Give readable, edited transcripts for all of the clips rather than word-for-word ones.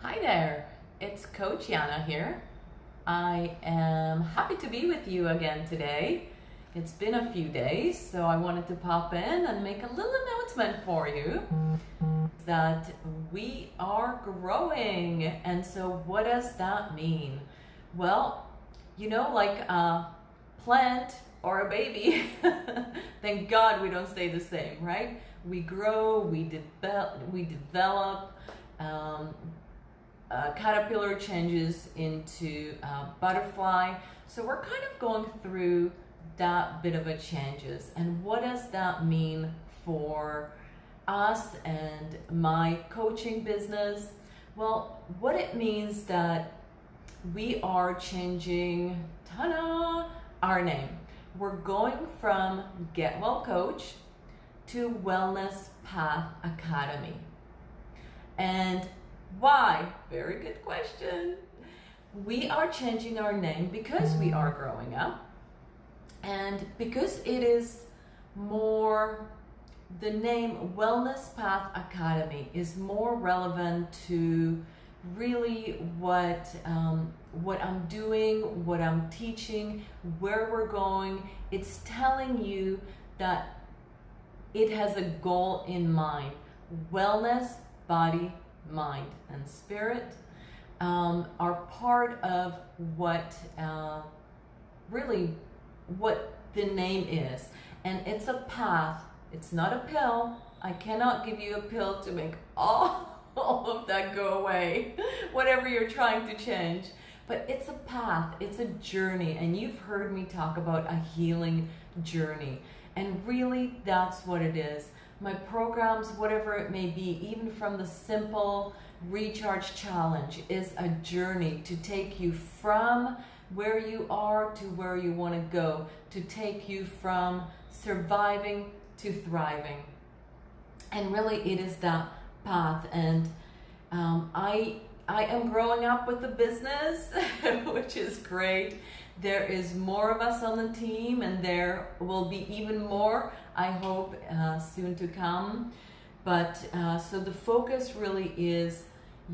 Hi there, it's Coach Yana here. I am happy to be with you again today. It's been a few days, so I wanted to pop in and make a little announcement for you that we are growing. And so, what does that mean? Well, like a plant or a baby, thank God we don't stay the same, right? We grow, we develop. Um, Caterpillar changes into butterfly. So we're kind of going through that bit of a changes. And what does that mean for us and my coaching business? Well, what it means that we are changing, ta-da, our name. We're going from Get Well Coach to Wellness Path Academy. And why? Very good question. We are changing our name because we are growing up and because it is more, the name Wellness Path Academy is more relevant to really what I'm doing, what I'm teaching, where we're going. It's telling you that it has a goal in mind. Wellness, body, mind, and spirit are part of what what the name is. And it's a path. It's not a pill. I cannot give you a pill to make all of that go away, whatever you're trying to change. But it's a path, it's a journey, and you've heard me talk about a healing journey. And really, that's what it is. My programs, whatever it may be, even from the simple recharge challenge, is a journey to take you from where you are to where you want to go, to take you from surviving to thriving. And really, it is that path. And I am growing up with the business, which is great. There is more of us on the team, and there will be even more, I hope, soon to come. But so the focus really is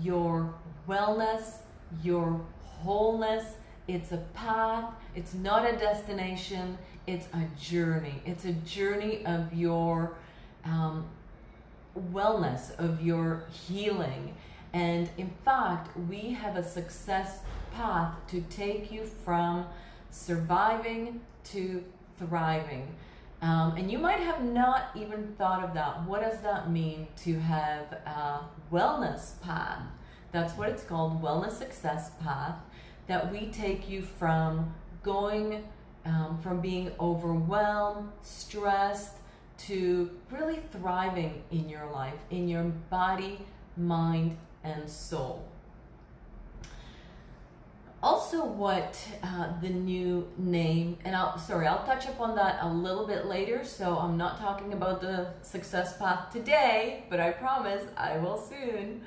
your wellness, your wholeness. It's a path. It's not a destination. It's a journey. It's a journey of your wellness, of your healing. And in fact, we have a success path to take you from surviving to thriving. And you might have not even thought of that. What does that mean to have a wellness path? That's what it's called, Wellness Success Path, that we take you from going from being overwhelmed, stressed, to really thriving in your life, in your body, mind, and soul. Also, what the new name, and I'll touch upon that a little bit later, so I'm not talking about the success path today, but I promise I will soon.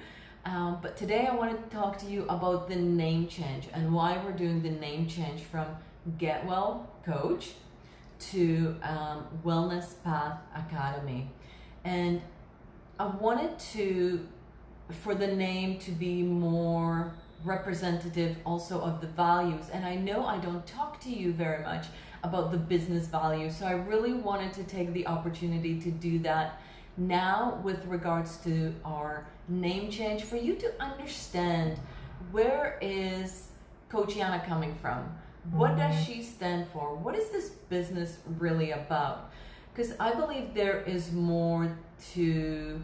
But today I wanted to talk to you about the name change and why we're doing the name change from Get Well Coach to Wellness Path Academy. And I wanted for the name to be more representative also of the values. And I know I don't talk to you very much about the business values, so I really wanted to take the opportunity to do that now with regards to our name change, for you to understand, where is Coach Yana coming from? What does she stand for? What is this business really about? Because I believe there is more to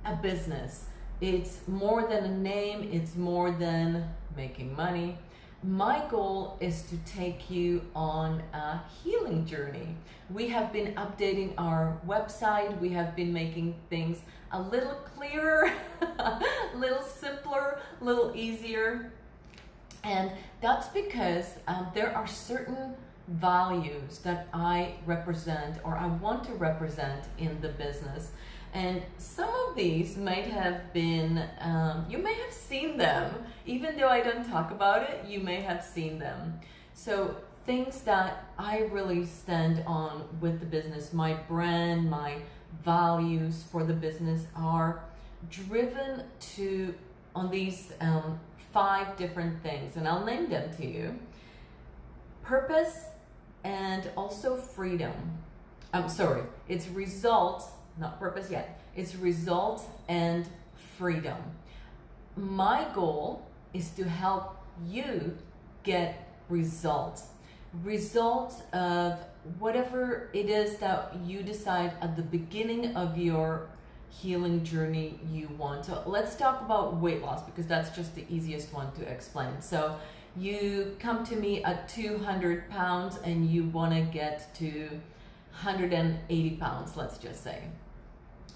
a business. It's more than a name, it's more than making money. My goal is to take you on a healing journey. We have been updating our website, we have been making things a little clearer, a little simpler, a little easier. And that's because there are certain values that I represent, or I want to represent in the business. And some of these might have been, you may have seen them, even though I don't talk about it, you may have seen them. So things that I really stand on with the business, my brand, my values for the business are driven to on these 5 different things, and I'll name them to you. Purpose and also freedom. I'm sorry, it's result, not purpose yet. It's result and freedom. My goal is to help you get results. Results of whatever it is that you decide at the beginning of your healing journey you want. So let's talk about weight loss, because that's just the easiest one to explain. So you come to me at 200 pounds and you want to get to 180 pounds, let's just say.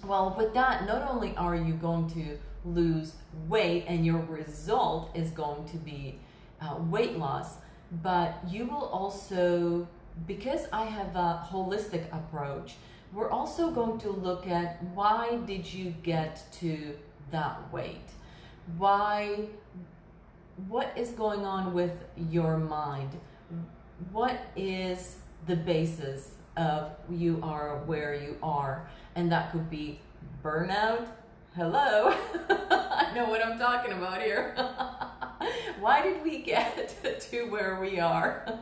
Well, with that, not only are you going to lose weight and your result is going to be weight loss, but you will also, because I have a holistic approach, we're also going to look at why did you get to that weight? What is going on with your mind? What is the basis of you are where you are? And that could be burnout. Hello, I know what I'm talking about here. Why did we get to where we are?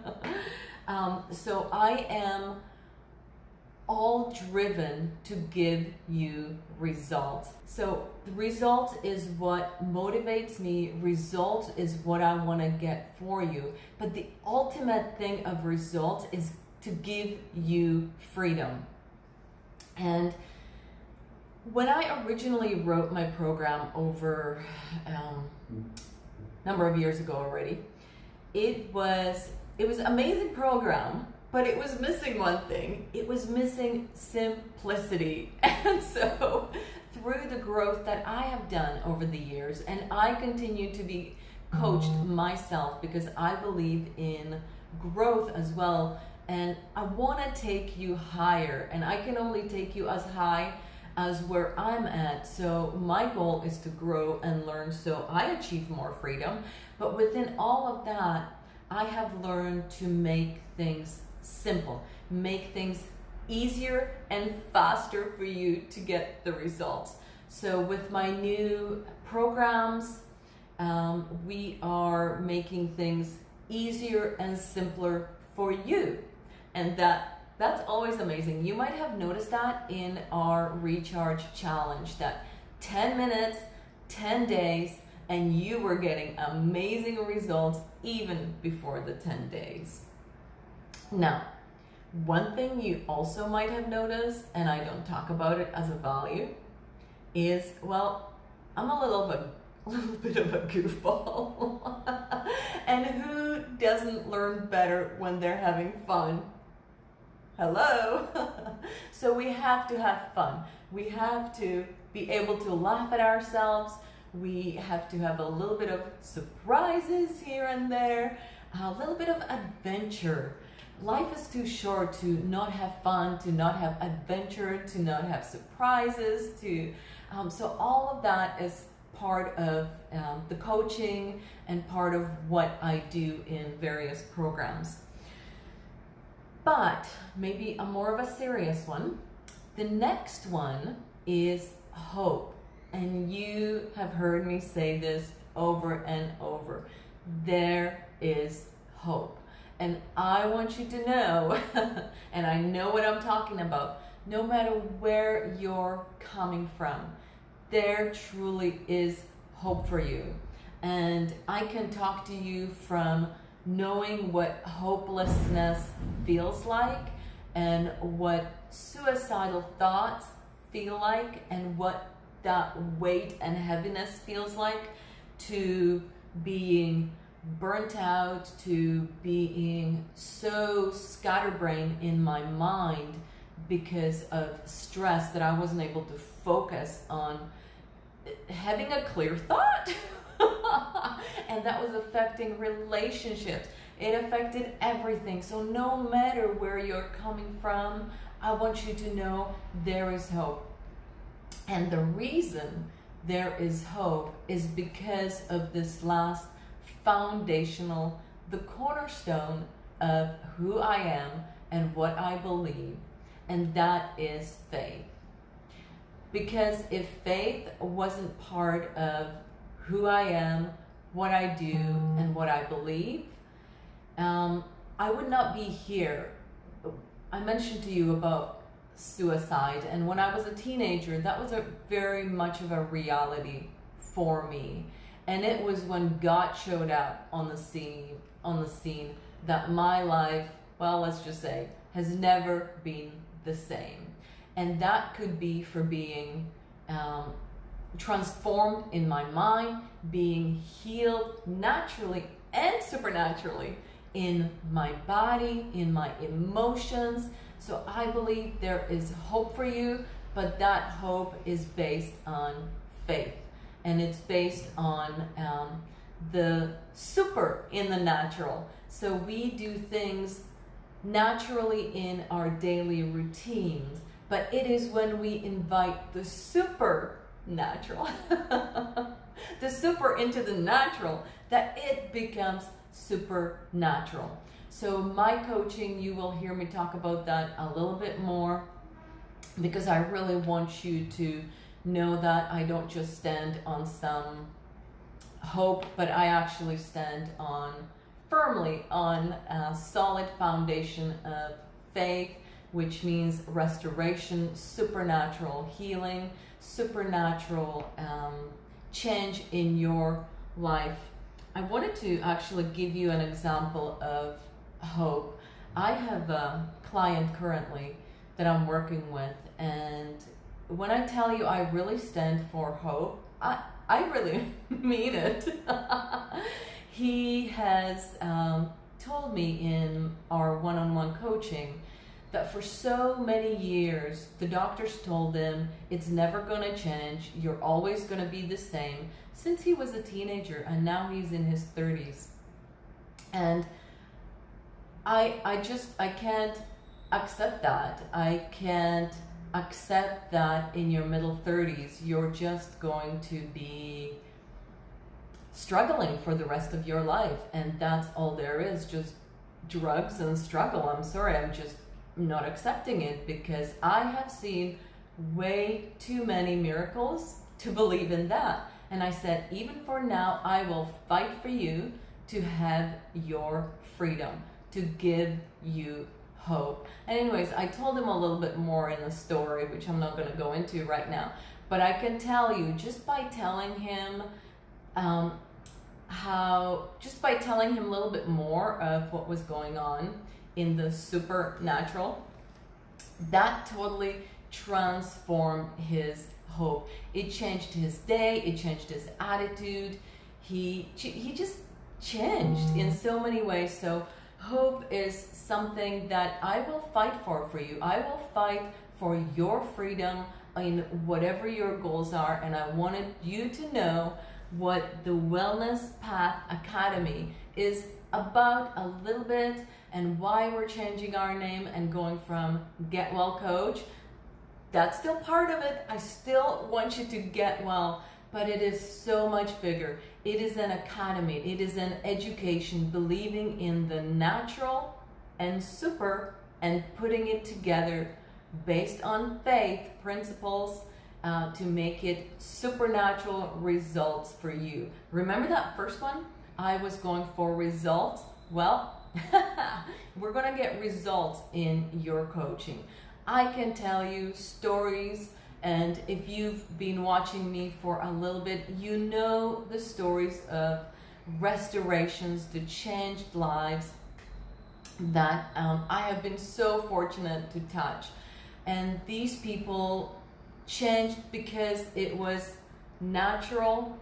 So I am all driven to give you results. So the result is what motivates me. Result is what I want to get for you. But the ultimate thing of result is to give you freedom. And when I originally wrote my program over a number of years ago already, it was an amazing program, but it was missing one thing. It was missing simplicity. And so through the growth that I have done over the years, and I continue to be coached myself because I believe in growth as well, and I want to take you higher, and I can only take you as high as where I'm at. So my goal is to grow and learn so I achieve more freedom. But within all of that, I have learned to make things simple, make things easier and faster for you to get the results. So with my new programs, we are making things easier and simpler for you. And that's always amazing. You might have noticed that in our Recharge Challenge, that 10 minutes, 10 days, and you were getting amazing results even before the 10 days. Now, one thing you also might have noticed, and I don't talk about it as a value, is, well, I'm a little bit of a goofball. And who doesn't learn better when they're having fun? Hello. So we have to have fun. We have to be able to laugh at ourselves. We have to have a little bit of surprises here and there, a little bit of adventure. Life is too short to not have fun, to not have adventure, to not have surprises. So all of that is part of the coaching and part of what I do in various programs. But maybe a more of a serious one. The next one is hope. And you have heard me say this over and over. There is hope. And I want you to know, and I know what I'm talking about, no matter where you're coming from, there truly is hope for you. And I can talk to you from knowing what hopelessness feels like and what suicidal thoughts feel like and what that weight and heaviness feels like, to being burnt out, to being so scatterbrained in my mind because of stress that I wasn't able to focus on having a clear thought. And that was affecting relationships. It affected everything. So no matter where you're coming from, I want you to know there is hope. And the reason there is hope is because of this last foundational, the cornerstone of who I am and what I believe, and that is faith. Because if faith wasn't part of who I am, what I do, and what I believe, I would not be here. I mentioned to you about suicide, and when I was a teenager, that was a very much of a reality for me. And it was when God showed up on the scene that my life, well, let's just say, has never been the same. And that could be for being transformed in my mind, being healed naturally and supernaturally in my body, in my emotions. So I believe there is hope for you, but that hope is based on faith. And it's based on the super in the natural. So we do things naturally in our daily routines, but it is when we invite the supernatural, the super into the natural, that it becomes supernatural. So my coaching, you will hear me talk about that a little bit more, because I really want you to know that I don't just stand on some hope, but I actually stand on firmly on a solid foundation of faith, which means restoration, supernatural healing, supernatural change in your life. I wanted to actually give you an example of hope. I have a client currently that I'm working with, and when I tell you I really stand for hope, I really mean it. He has told me in our one-on-one coaching that for so many years, the doctors told him it's never going to change, you're always going to be the same, since he was a teenager, and now he's in his 30s. And I can't accept that. I can't accept that in your middle 30s, you're just going to be struggling for the rest of your life. And that's all there is, just drugs and struggle. I'm sorry, I'm just not accepting it, because I have seen way too many miracles to believe in that. And I said, even for now, I will fight for you to have your freedom, to give you hope. And anyways, I told him a little bit more in the story, which I'm not going to go into right now. But I can tell you, just by telling him a little bit more of what was going on in the supernatural, that totally transformed his hope. It changed his day, it changed his attitude. He just changed in so many ways. So hope is something that I will fight for you. I will fight for your freedom in whatever your goals are. And I wanted you to know what the Wellness Path Academy is about a little bit, and why we're changing our name and going from Get Well Coach. That's still part of it. I still want you to get well, but it is so much bigger. It is an academy. It is an education, believing in the natural and super, and putting it together based on faith principles to make it supernatural results for you. Remember that first one? I was going for results. Well, we're going to get results in your coaching. I can tell you stories, and if you've been watching me for a little bit, you know the stories of restorations, the changed lives that I have been so fortunate to touch. And these people changed because it was natural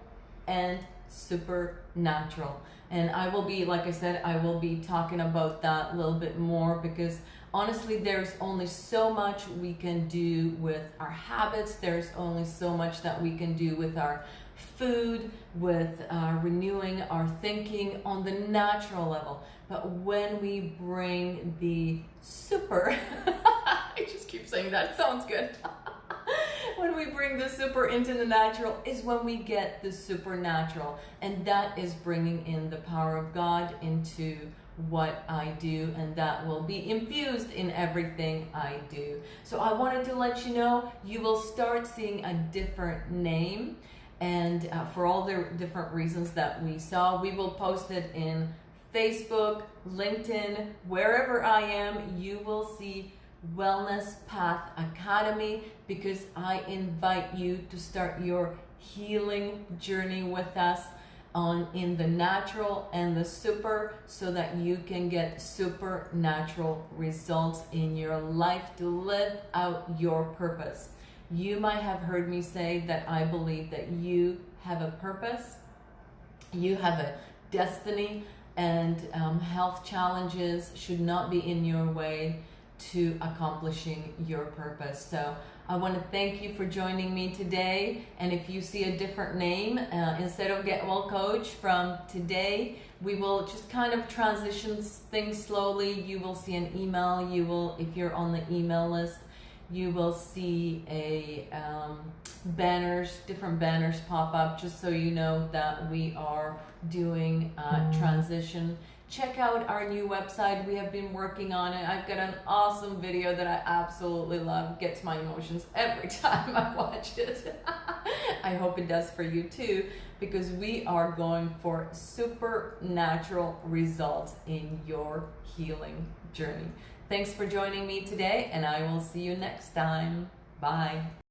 and supernatural. And I will be, like I said, I will be talking about that a little bit more, because honestly, there's only so much we can do with our habits. There's only so much that we can do with our food, with renewing our thinking on the natural level. But when we bring the super, I just keep saying that, sounds good. When we bring the super into the natural is when we get the supernatural. And that is bringing in the power of God into what I do, and that will be infused in everything I do. So I wanted to let you know, you will start seeing a different name, And for all the different reasons that we saw, we will post it in Facebook, LinkedIn, wherever I am, you will see Wellness Path Academy, because I invite you to start your healing journey with us in the natural and the super, so that you can get supernatural results in your life to live out your purpose. You might have heard me say that I believe that you have a purpose, you have a destiny, and health challenges should not be in your way to accomplishing your purpose. So I want to thank you for joining me today. And if you see a different name, instead of Get Well Coach, from today, we will just kind of transition things slowly. You will see an email. You will, if you're on the email list, you will see different banners pop up, just so you know that we are doing transition. Check out our new website. We have been working on it. I've got an awesome video that I absolutely love. Gets my emotions every time I watch it. I hope it does for you too, because we are going for supernatural results in your healing journey. Thanks for joining me today, and I will see you next time. Bye.